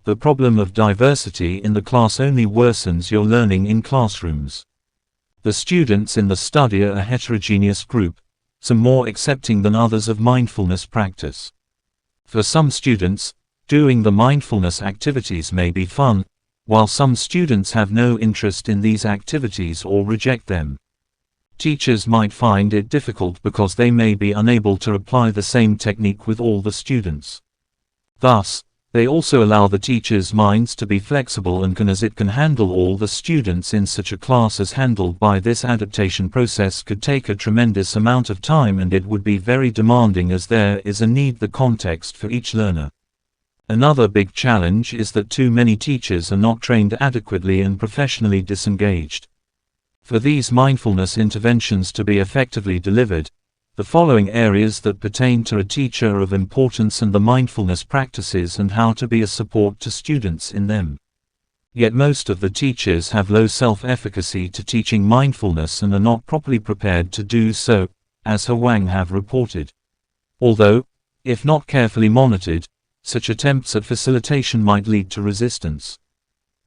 The problem of diversity in the class only worsens your learning in classrooms. The students in the study are a heterogeneous group, some more accepting than others of mindfulness practice. For some students, doing the mindfulness activities may be fun, while some students have no interest in these activities or reject them. Teachers might find it difficult because they may be unable to apply the same technique with all the students. Thus, they also allow the teachers' minds to be flexible and as it can handle all the students in such a class as handled by this adaptation process could take a tremendous amount of time, and it would be very demanding as there is a need the context for each learner. Another big challenge is that too many teachers are not trained adequately and professionally disengaged. For these mindfulness interventions to be effectively delivered, the following areas that pertain to a teacher are of importance and the mindfulness practices and how to be a support to students in them. Yet most of the teachers have low self-efficacy to teaching mindfulness and are not properly prepared to do so, as Wang have reported. Although, if not carefully monitored, such attempts at facilitation might lead to resistance.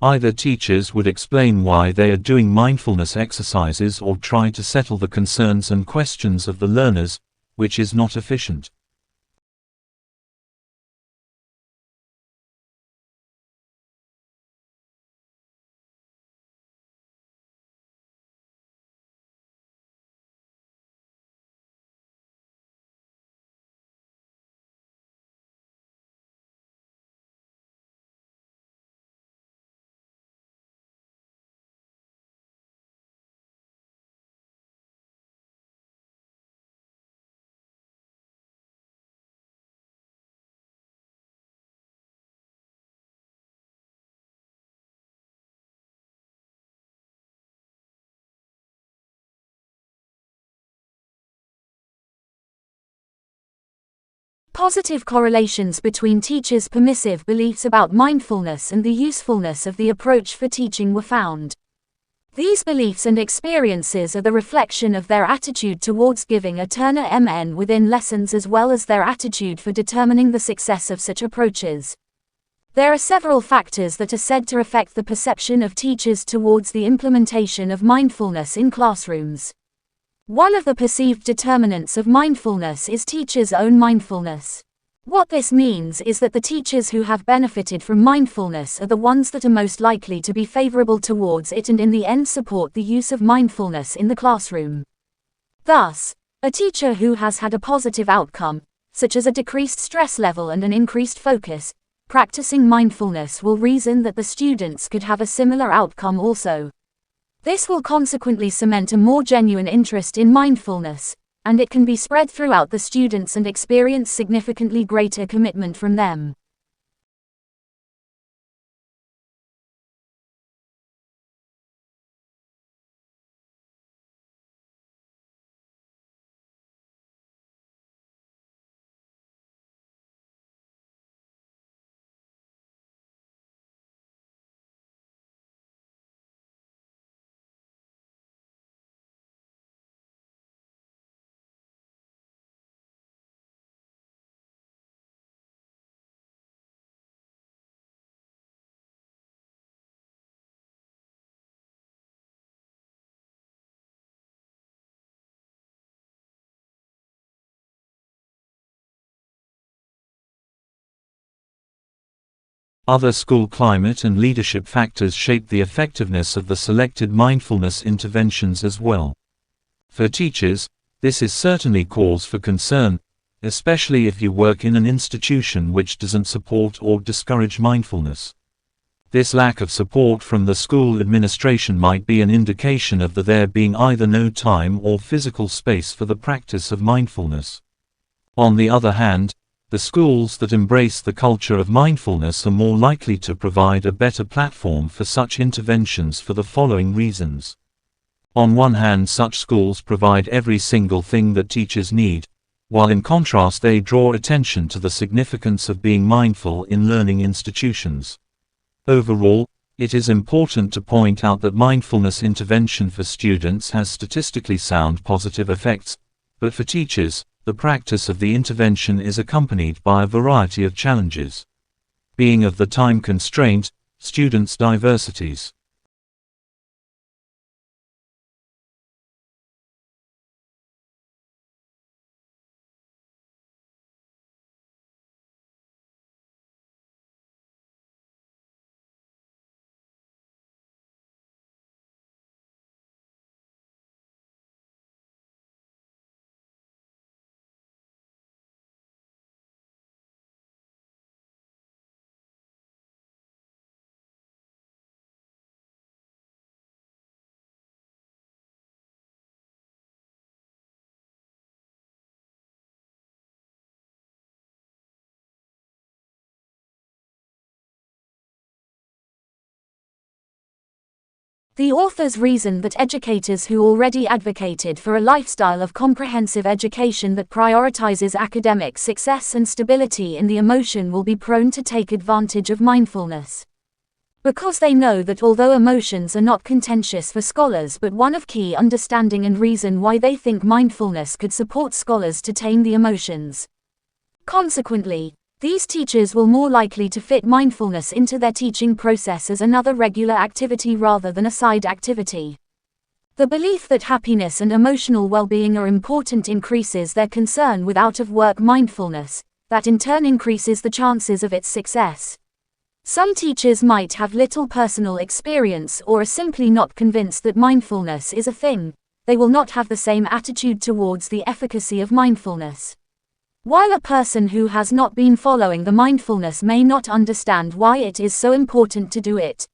Either teachers would explain why they are doing mindfulness exercises or try to settle the concerns and questions of the learners, which is not efficient. Positive correlations between teachers' permissive beliefs about mindfulness and the usefulness of the approach for teaching were found. These beliefs and experiences are the reflection of their attitude towards giving a Turner MN within lessons as well as their attitude for determining the success of such approaches. There are several factors that are said to affect the perception of teachers towards the implementation of mindfulness in classrooms. One of the perceived determinants of mindfulness is teachers' own mindfulness. What this means is that the teachers who have benefited from mindfulness are the ones that are most likely to be favorable towards it and in the end support the use of mindfulness in the classroom. Thus, a teacher who has had a positive outcome, such as a decreased stress level and an increased focus, practicing mindfulness will reason that the students could have a similar outcome also. This will consequently cement a more genuine interest in mindfulness, and it can be spread throughout the students and experience significantly greater commitment from them. Other school climate and leadership factors shape the effectiveness of the selected mindfulness interventions as well. For teachers, this is certainly cause for concern, especially if you work in an institution which doesn't support or discourage mindfulness. This lack of support from the school administration might be an indication of there being either no time or physical space for the practice of mindfulness. On the other hand, the schools that embrace the culture of mindfulness are more likely to provide a better platform for such interventions for the following reasons. On one hand, such schools provide every single thing that teachers need, while in contrast they draw attention to the significance of being mindful in learning institutions. Overall, It is important to point out that mindfulness intervention for students has statistically sound positive effects, but for teachers, the practice of the intervention is accompanied by a variety of challenges. Being of the time constraint, students' diversities. The authors reason that educators who already advocated for a lifestyle of comprehensive education that prioritizes academic success and stability in the emotion will be prone to take advantage of mindfulness. Because they know that although emotions are not contentious for scholars but one of key understanding and reason why they think mindfulness could support scholars to tame the emotions. Consequently, these teachers will more likely to fit mindfulness into their teaching process as another regular activity rather than a side activity. The belief that happiness and emotional well-being are important increases their concern with out-of-work mindfulness, that in turn increases the chances of its success. Some teachers might have little personal experience or are simply not convinced that mindfulness is a thing. They will not have the same attitude towards the efficacy of mindfulness. While a person who has not been following the mindfulness may not understand why it is so important to do it.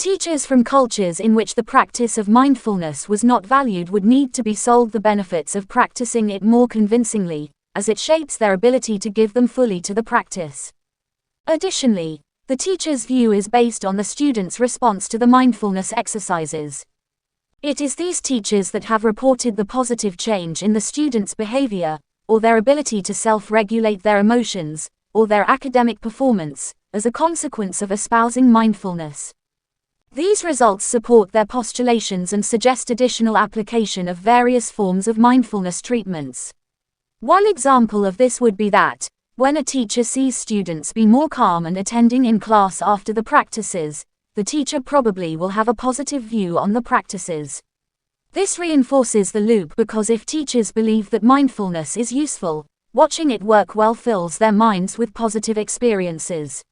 Teachers from cultures in which the practice of mindfulness was not valued would need to be sold the benefits of practicing it more convincingly, as it shapes their ability to give them fully to the practice. Additionally, the teacher's view is based on the student's response to the mindfulness exercises. It is these teachers that have reported the positive change in the student's behavior, or their ability to self-regulate their emotions, or their academic performance, as a consequence of espousing mindfulness. These results support their postulations and suggest additional application of various forms of mindfulness treatments. One example of this would be that, when a teacher sees students be more calm and attending in class after the practices, the teacher probably will have a positive view on the practices. This reinforces the loop because if teachers believe that mindfulness is useful, watching it work well fills their minds with positive experiences.